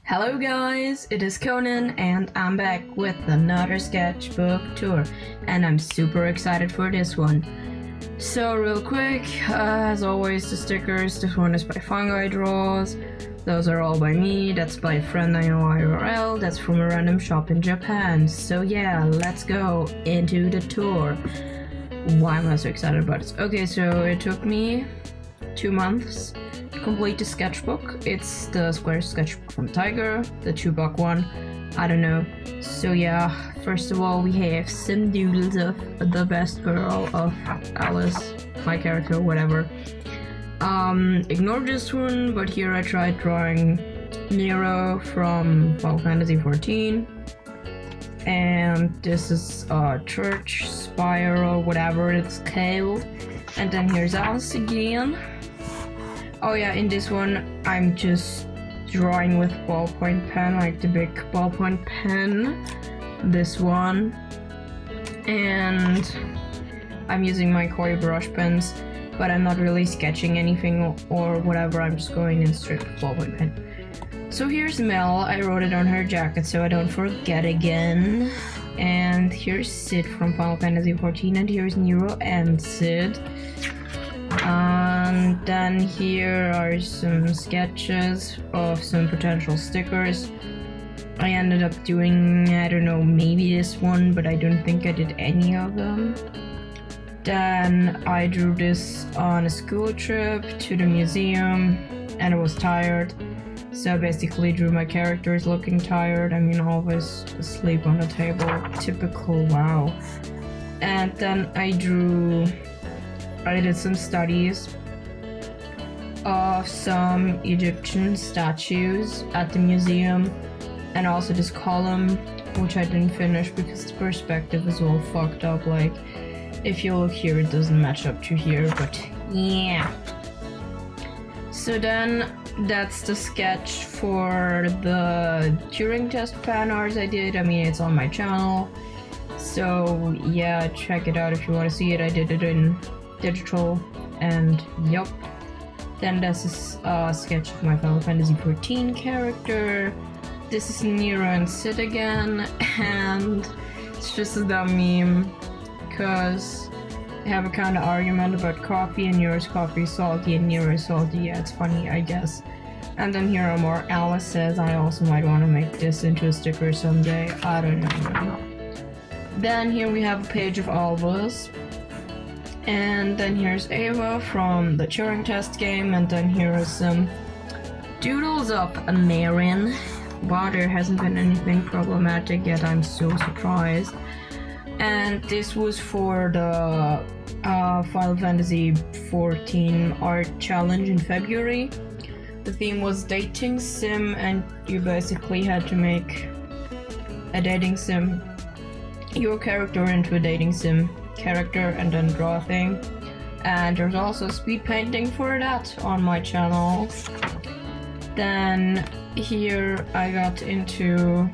Hello guys, it is Conan and I'm back with another sketchbook tour and I'm super excited for this one. So real quick, as always the stickers, this one is by Fungi Draws, those are all by me, that's by a friend I know IRL, that's from a random shop in Japan. So yeah, let's go into the tour. Why am I so excited about this? Okay, so it took me 2 months complete the sketchbook. It's the square sketchbook from Tiger, the 2-buck one. I don't know. So yeah, first of all we have some doodles of the best girl of Alice, my character, whatever. Ignore this one, but here I tried drawing Nero from Final Fantasy XIV. And this is a church spire or whatever it's called. And then here's Alice again. Oh yeah, in this one I'm just drawing with ballpoint pen, like the big ballpoint pen, this one, and I'm using my koi brush pens, but I'm not really sketching anything or whatever, I'm just going in straight with ballpoint pen. So here's Mel, I wrote it on her jacket so I don't forget again, and here's Sid from Final Fantasy XIV, and here's Nero and Sid. And then here are some sketches of some potential stickers. I ended up doing, I don't know, maybe this one, but I don't think I did any of them. Then I drew this on a school trip to the museum and I was tired. So I basically drew my characters looking tired. I mean, always asleep on the table. Typical, wow. And then I did some studies of some Egyptian statues at the museum, and also this column, which I didn't finish because the perspective is all fucked up. Like, if you look here, it doesn't match up to here, but yeah. So then, that's the sketch for the Turing test fan arts I did. I mean, it's on my channel, so yeah, check it out if you want to see it. I did it in digital, and yup. Then this is a sketch of my Final Fantasy XIV character. This is Nero and Sid again, and it's just a dumb meme because they have a kind of argument about coffee, and Nero's coffee is salty and Nero is salty. Yeah, it's funny, I guess. And then here are more Alice's. I also might want to make this into a sticker someday. I don't know. Then here we have a page of Alva's. And then here's Ava from the Turing test game, and then here are some doodles of Marin. Wow, there hasn't been anything problematic yet, I'm so surprised. And this was for the Final Fantasy XIV art challenge in February. The theme was dating sim, and you basically had to make a dating sim, your character into a dating sim character, and then draw a thing. And there's also speed painting for that on my channel. Then here I got into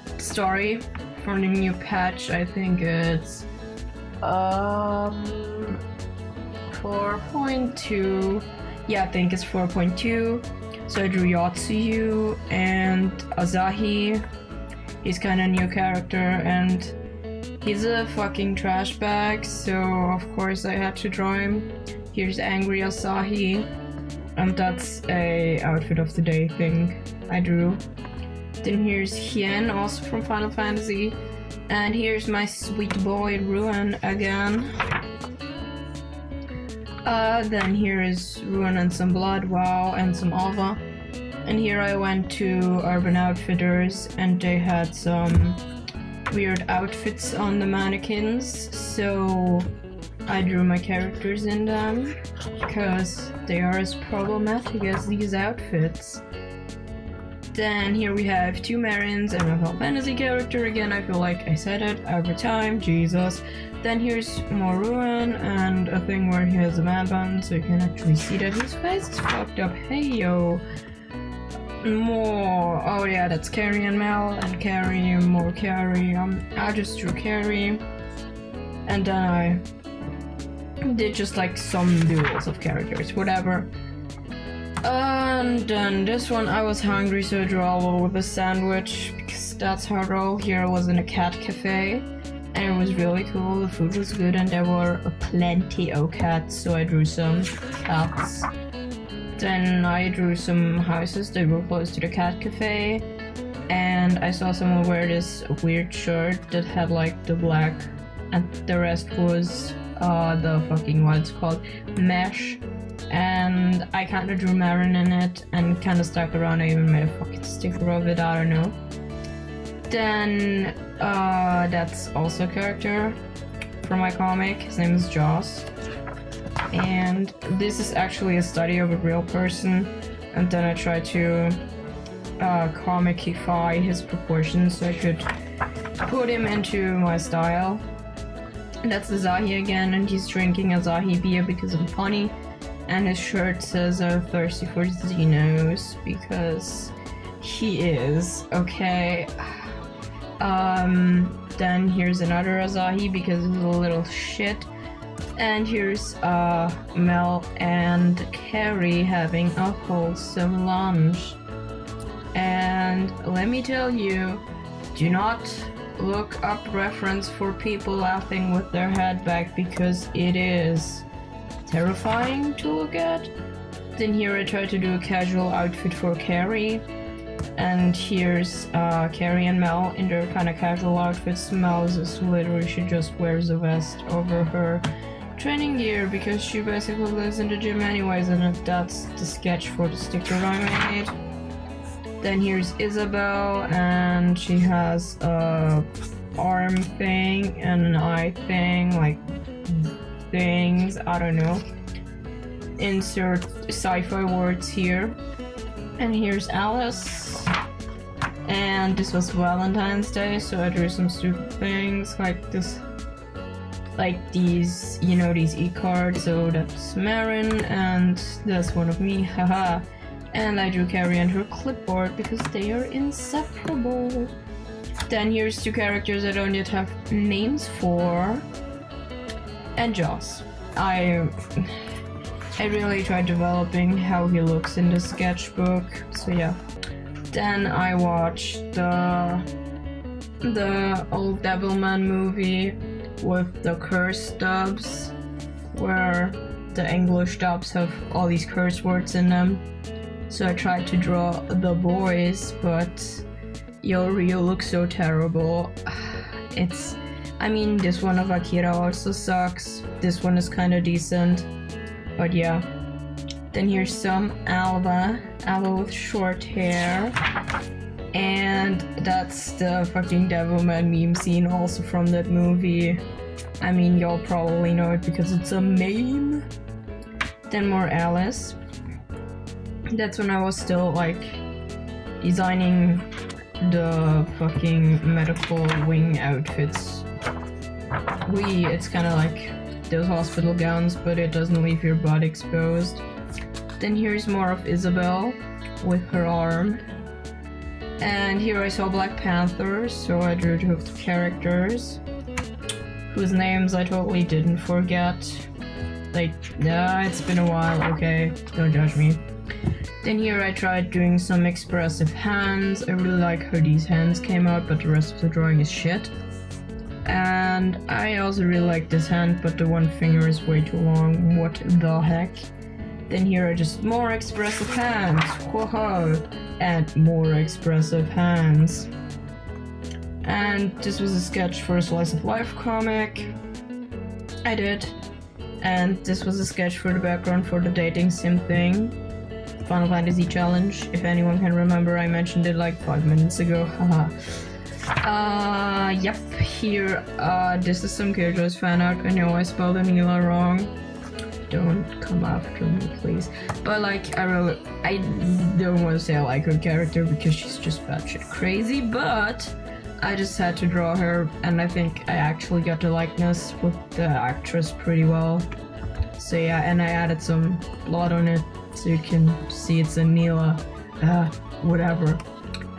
the story from the new patch. I think it's 4.2. Yeah, I think it's 4.2. So I drew Yotsuyu and Asahi. He's kind of new character, and he's a fucking trash bag, so of course I had to draw him. Here's Angry Asahi, and that's a outfit of the day thing I drew. Then here's Hien, also from Final Fantasy, and here's my sweet boy Ruin again. Then here is Ruin and some blood, wow, and some Alva. And here I went to Urban Outfitters, and they had some weird outfits on the mannequins, so I drew my characters in them because they are as problematic as these outfits. Then here we have 2 Marins and a Final Fantasy character again. I feel like I said it every time, Jesus. Then here's more Ruin and a thing where he has a man bun, so you can actually see that his face is fucked up. Hey yo. More, oh yeah, that's Carrie and Mel, and Carrie, more Carrie. I just drew Carrie, and then I did just like some doodles of characters, whatever. And then this one, I was hungry, so I drew all over the sandwich because that's how I roll. Here I was in a cat cafe, and it was really cool. The food was good, and there were plenty of cats, so I drew some cats. Then I drew some houses that were close to the cat cafe, and I saw someone wear this weird shirt that had like the black, and the rest was the fucking, what it's called, mesh. And I kind of drew Marin in it and kind of stuck around. I even made a fucking sticker of it, I don't know. Then that's also a character from my comic. His name is Joss, and this is actually a study of a real person, and then I tried to comicify his proportions so I could put him into my style. And that's Azahi again, and he's drinking Azahi beer because I'm funny. And his shirt says I'm thirsty for Xenos because he is, okay. Then here's another Azahi because he's a little shit. And here's Mel and Carrie having a wholesome lunch. And let me tell you, do not look up reference for people laughing with their head back because it is terrifying to look at. Then here I tried to do a casual outfit for Carrie, and here's Carrie and Mel in their kind of casual outfits. Mel is literally, she just wears a vest over her training gear because she basically lives in the gym anyways, and that's the sketch for the sticker I made. Then here's Isabel, and she has a arm thing and an eye thing, like things, I don't know. Insert sci-fi words here. And here's Alice. And this was Valentine's Day, so I drew some stupid things like this, like these, you know, these e-cards. So that's Marin, and that's one of me, haha. And I drew Carrie and her clipboard because they are inseparable. Then here's two characters I don't yet have names for. And Joss. I really tried developing how he looks in the sketchbook, so yeah. Then I watched the old Devilman movie with the curse dubs, where the English dubs have all these curse words in them. So I tried to draw the boys, but yo, Rio looks so terrible. I mean, this one of Akira also sucks. This one is kind of decent, but yeah. Then here's some Alva with short hair, and that's the fucking Devilman meme scene also from that movie. I mean, y'all probably know it because it's a meme. Then more Alice. That's when I was still like designing the fucking medical wing outfits. It's kind of like those hospital gowns, but it doesn't leave your butt exposed. Then here's more of Isabel with her arm. And here I saw Black Panther, so I drew two of the characters whose names I totally didn't forget. Like, yeah, it's been a while, okay, don't judge me. Then here I tried doing some expressive hands. I really like how these hands came out, but the rest of the drawing is shit. And I also really like this hand, but the one finger is way too long. What the heck? Then here are just more expressive hands. Whoa! And more expressive hands. And this was a sketch for a Slice of Life comic I did. And this was a sketch for the background for the dating sim thing. Final Fantasy Challenge. If anyone can remember, I mentioned it like 5 minutes ago. Haha. Yep, here, this is some Killjoy's fan art. I know I spelled Anila wrong. Don't come after me, please. But like, I don't want to say I like her character because she's just batshit crazy, but I just had to draw her, and I think I actually got the likeness with the actress pretty well. So yeah, and I added some blood on it so you can see it's Anila. Whatever.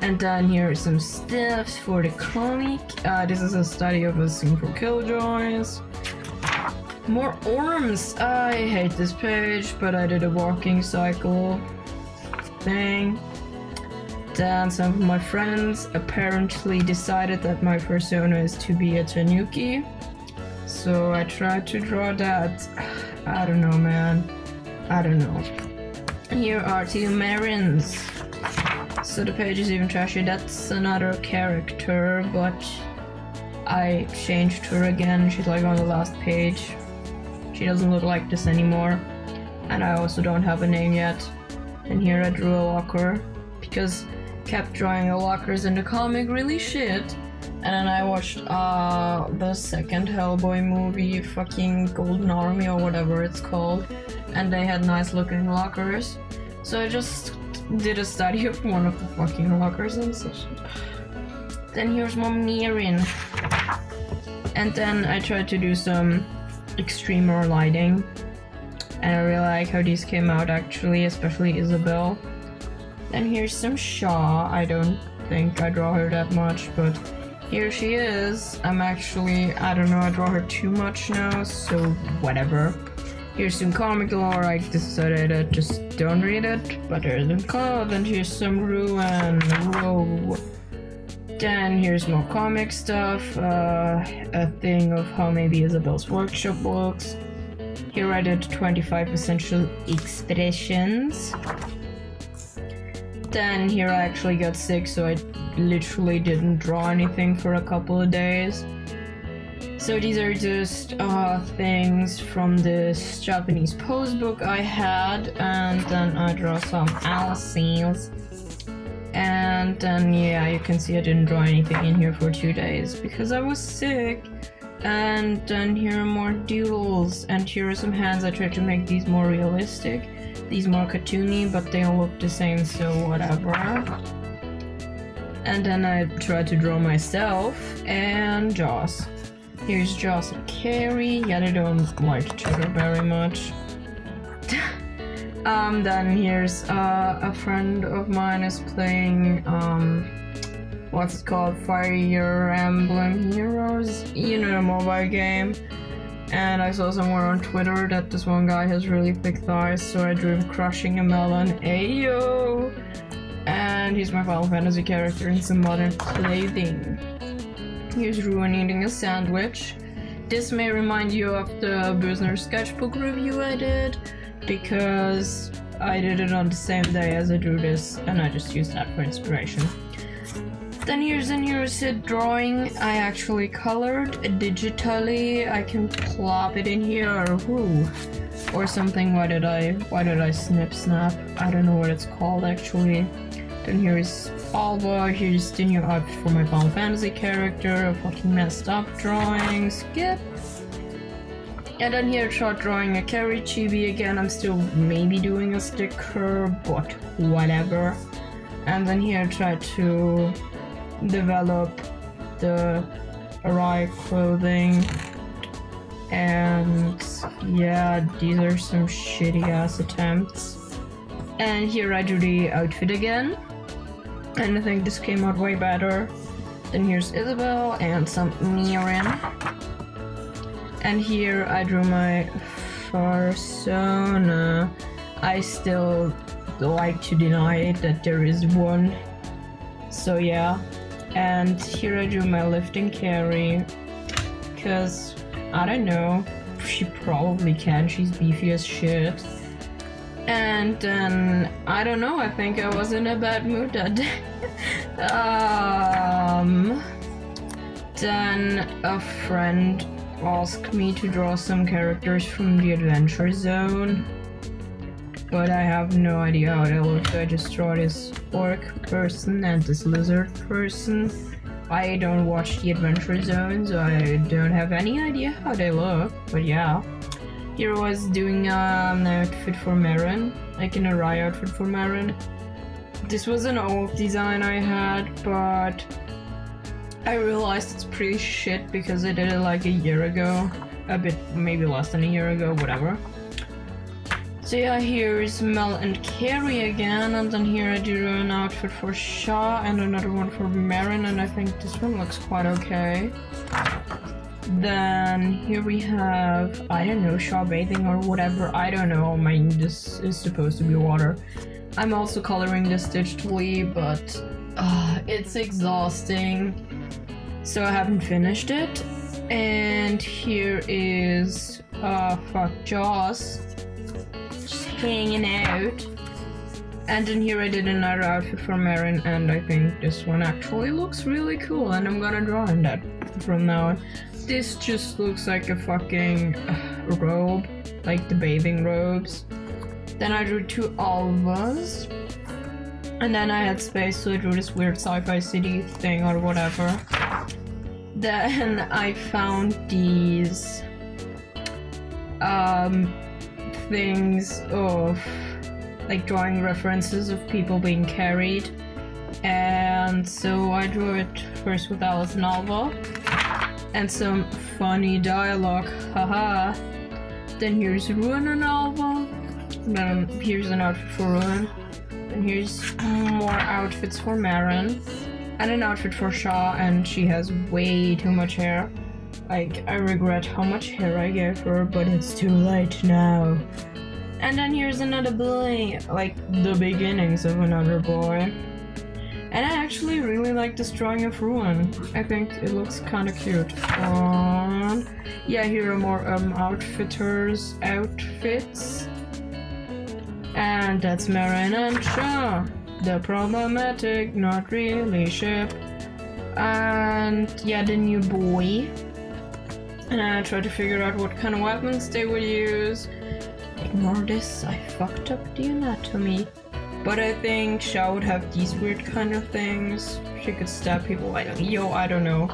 And then here are some stuffs for the comic. This is a study of a scene for Killjoys. More arms! I hate this page, but I did a walking cycle. thing. Then some of my friends apparently decided that my persona is to be a tanuki. So I tried to draw that. I don't know, man. I don't know. Here are two melons. So the page is even trashy. That's another character, but I changed her again. She's like on the last page. She doesn't look like this anymore. And I also don't have a name yet. And here I drew a locker because kept drawing the lockers in the comic really shit. And then I watched the second Hellboy movie, fucking Golden Army or whatever it's called, and they had nice looking lockers. So I just did a study of one of the fucking lockers and such. Then here's my mirroring. And then I tried to do some extremer lighting. And I really like how these came out actually, especially Isabel. Then here's some Shaw. I don't think I draw her that much, but here she is. I don't know, I draw her too much now, so whatever. Here's some comic lore. I decided to just don't read it, but there's a code, and here's some ruin. Whoa. Then here's more comic stuff, a thing of how maybe Isabel's workshop works. Here I did 25 essential expressions. Then here I actually got sick, so I literally didn't draw anything for a couple of days. So these are just things from this Japanese pose book I had, and then I draw some Alice's. And then yeah, you can see I didn't draw anything in here for 2 days because I was sick. And then here are more doodles, and here are some hands. I tried to make these more realistic, these more cartoony, but they all look the same, so whatever. And then I tried to draw myself and Joss. Here's Joss and Carrie. Yeah, they don't like each other very much. Then here's a friend of mine is playing what's it called? Fire Emblem Heroes, you know, the mobile game. And I saw somewhere on Twitter that this one guy has really thick thighs, so I drew him crushing a melon. Ayo! And he's my Final Fantasy character in some modern clothing. Here's Ruin eating a sandwich. This may remind you of the Bösner Sketchbook review I did, because I did it on the same day as I drew this, and I just used that for inspiration. Then here's a Sid drawing I actually colored digitally. I can plop it in here or something. Why did I snap? I don't know what it's called actually. Then here is Alba. Here's the new outfit for my Final Fantasy character. A fucking messed up drawing. Skip. And then here I tried drawing a Carrie chibi again. I'm still maybe doing a sticker, but whatever. And then here I tried to develop the Hurray clothing, and yeah, these are some shitty ass attempts. And here I drew the outfit again, and I think this came out way better. Then here's Isabel and some Miran, and here I drew my persona. I still like to deny that there is one, so yeah. And here I drew my lifting Carrie, because I don't know, she probably can, she's beefy as shit. And then I don't know, I think I was in a bad mood that day. Then a friend asked me to draw some characters from the Adventure Zone, but I have no idea how they look. I just draw this orc person and this lizard person. I don't watch the Adventure Zone, so I don't have any idea how they look, but yeah. Here I was doing an outfit for Marin, like an Hurray outfit for Marin. This was an old design I had, but I realized it's pretty shit because I did it like a year ago. A bit, maybe less than a year ago, whatever. So yeah, here's Mel and Carrie again, and then here I do an outfit for Shaw and another one for Marin, and I think this one looks quite okay. Then here we have, I don't know, Shaw bathing or whatever, I don't know, this is supposed to be water. I'm also coloring this digitally, but it's exhausting, so I haven't finished it. And here is Jaws just hanging out. And then here I did another outfit for Marin, and I think this one actually looks really cool, and I'm gonna draw on that from now on. This just looks like a fucking robe, like the bathing robes. Then I drew 2 Alvas, and then I had space, so I drew this weird sci-fi city thing or whatever. Then I found these things of like drawing references of people being carried, and so I drew it first with Alice and Alva and some funny dialogue, haha. Then here's Ruin and Alva, then here's an outfit for Ruin, and here's more outfits for Marin, and an outfit for Shaw, and she has way too much hair. Like, I regret how much hair I gave her, but it's too late now. And then here's another boy, like the beginnings of another boy. And I actually really like this drawing of Ruin. I think it looks kind of cute. Yeah, here are more outfitters' outfits. And that's Marin and Shaw, the problematic, not really ship. And yeah, the new boy. And I tried to figure out what kind of weapons they would use. Ignore this, I fucked up the anatomy. But I think Shaw would have these weird kind of things. She could stab people, I don't know.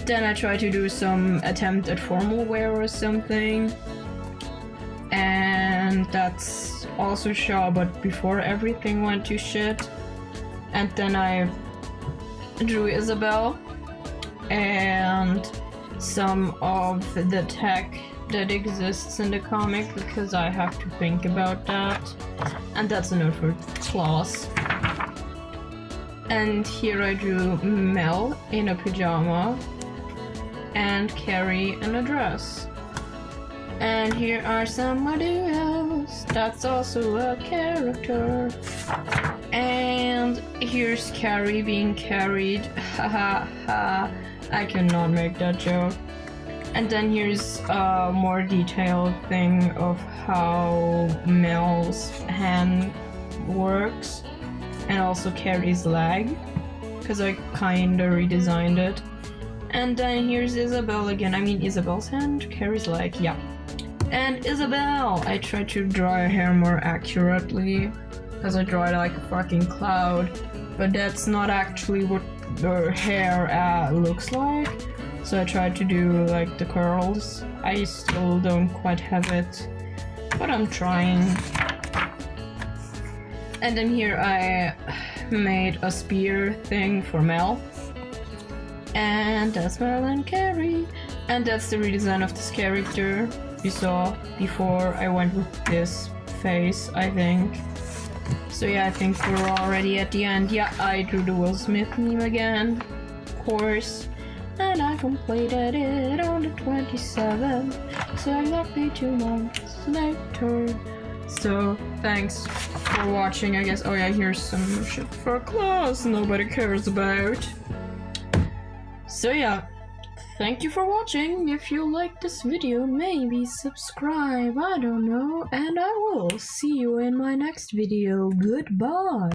Then I tried to do some attempt at formal wear or something. And that's also Shaw, but before everything went to shit. And then I drew Isabel and some of the tech that exists in the comic, because I have to think about that. And that's a note for Klaus. And here I drew Mel in a pajama and Carrie in a dress. And here are somebody else that's also a character. And here's Carrie being carried. Haha ha. I cannot make that joke. And then here's a more detailed thing of how Mel's hand works, and also Carrie's leg, because I kinda redesigned it. And then here's Isabel again. I mean Isabel's hand, Carrie's leg, yeah. And Isabel! I tried to draw her hair more accurately, because I draw it like a fucking cloud, but that's not actually what her hair looks like. So I tried to do like the curls. I still don't quite have it, but I'm trying. And then here I made a spear thing for Mel. And that's Mel and Carrie. And that's the redesign of this character you saw before. I went with this face, I think. So yeah, I think we're already at the end. Yeah, I drew the Will Smith meme again, of course. And I completed it on the 27th, so exactly 2 months later. So thanks for watching, I guess. Oh yeah, here's some shit for Klaus nobody cares about. So yeah, thank you for watching. If you liked this video, maybe subscribe, I don't know. And I will see you in my next video. Goodbye.